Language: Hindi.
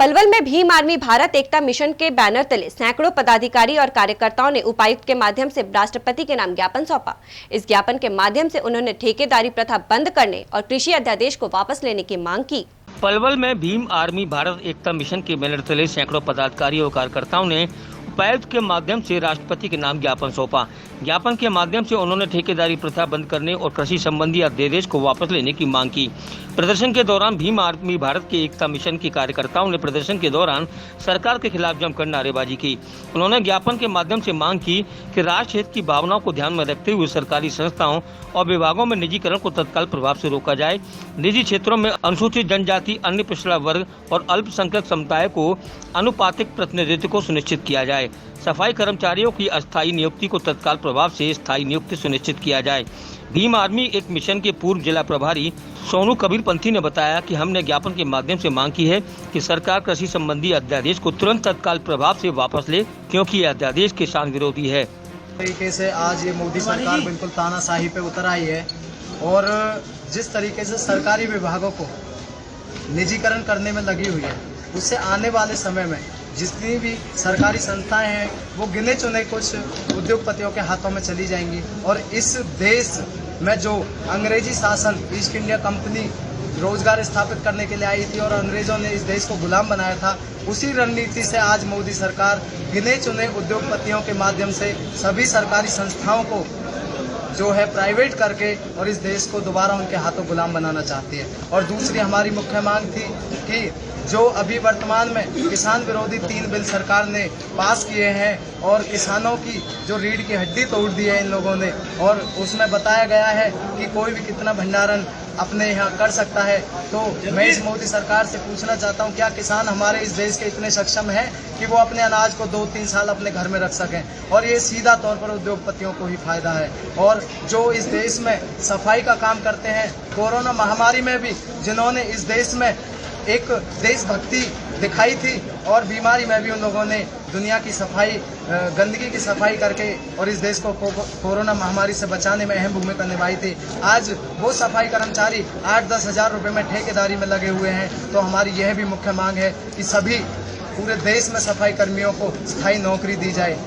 पलवल में भीम आर्मी भारत एकता मिशन के बैनर तले सैकड़ों पदाधिकारी और कार्यकर्ताओं ने उपायुक्त के माध्यम से राष्ट्रपति के नाम ज्ञापन सौंपा। इस ज्ञापन के माध्यम से उन्होंने ठेकेदारी प्रथा बंद करने और कृषि अध्यादेश को वापस लेने की मांग की। पलवल में भीम आर्मी भारत एकता मिशन के बैनर तले सैकड़ों पदाधिकारी और कार्यकर्ताओं ने उपायुक्त के माध्यम से राष्ट्रपति के नाम ज्ञापन सौंपा। ज्ञापन के माध्यम से उन्होंने ठेकेदारी प्रथा बंद करने और कृषि संबंधी अध्यादेश को वापस लेने की मांग की। प्रदर्शन के दौरान भीम आर्मी भारत के एकता मिशन के कार्यकर्ताओं ने प्रदर्शन के दौरान सरकार के खिलाफ जमकर नारेबाजी की। उन्होंने ज्ञापन के माध्यम से मांग की कि राष्ट्र हित की भावनाओं को ध्यान में रखते हुए सरकारी संस्थाओं और विभागों में निजीकरण को तत्काल प्रभाव से रोका जाए। निजी क्षेत्रों में अनुसूचित जनजाति, अन्य पिछड़ा वर्ग और अल्पसंख्यक समुदाय को अनुपातिक प्रतिनिधित्व को सुनिश्चित किया जाए। सफाई कर्मचारियों की अस्थायी नियुक्ति को तत्काल प्रभाव से स्थायी नियुक्ति सुनिश्चित किया जाए। भीम आर्मी एक मिशन के पूर्व जिला प्रभारी सोनू कबीर पंथी ने बताया कि हमने ज्ञापन के माध्यम से मांग की है कि सरकार कृषि संबंधी अध्यादेश को तुरंत तत्काल प्रभाव से वापस ले, क्योंकि यह अध्यादेश किसान विरोधी है। तरीके से आज ये मोदी सरकार बिल्कुल तानाशाही पे उतर आई है और जिस तरीके से सरकारी विभागों को निजीकरण करने में लगी हुई है, उससे आने वाले समय में जितनी भी सरकारी संस्थाएं हैं वो गिने चुने कुछ उद्योगपतियों के हाथों में चली जाएंगी और इस देश में जो अंग्रेजी शासन ईस्ट इंडिया कंपनी रोजगार स्थापित करने के लिए आई थी और अंग्रेजों ने इस देश को गुलाम बनाया था, उसी रणनीति से आज मोदी सरकार गिने चुने उद्योगपतियों के माध्यम से सभी सरकारी संस्थाओं को जो है प्राइवेट करके और इस देश को दोबारा उनके हाथों गुलाम बनाना चाहती है। और दूसरी हमारी मुख्य मांग थी कि जो अभी वर्तमान में किसान विरोधी 3 बिल सरकार ने पास किए हैं और किसानों की जो रीढ़ की हड्डी तोड़ दी है इन लोगों ने, और उसमें बताया गया है कि कोई भी कितना भंडारण अपने यहाँ कर सकता है। तो मैं इस मोदी सरकार से पूछना चाहता हूँ, क्या किसान हमारे इस देश के इतने सक्षम हैं कि वो अपने अनाज को 2-3 साल अपने घर में रख सकें? और ये सीधा तौर पर उद्योगपतियों को ही फायदा है। और जो इस देश में सफाई का काम करते हैं, कोरोना महामारी में भी जिन्होंने इस देश में एक देशभक्ति दिखाई थी और बीमारी में भी उन लोगों ने दुनिया की सफाई, गंदगी की सफाई करके और इस देश को कोरोना महामारी से बचाने में अहम भूमिका निभाई थी। आज वो सफाई कर्मचारी 8-10 हज़ार रुपये में ठेकेदारी में लगे हुए हैं। तो हमारी यह भी मुख्य मांग है कि सभी पूरे देश में सफाई कर्मियों को स्थायी नौकरी दी जाए।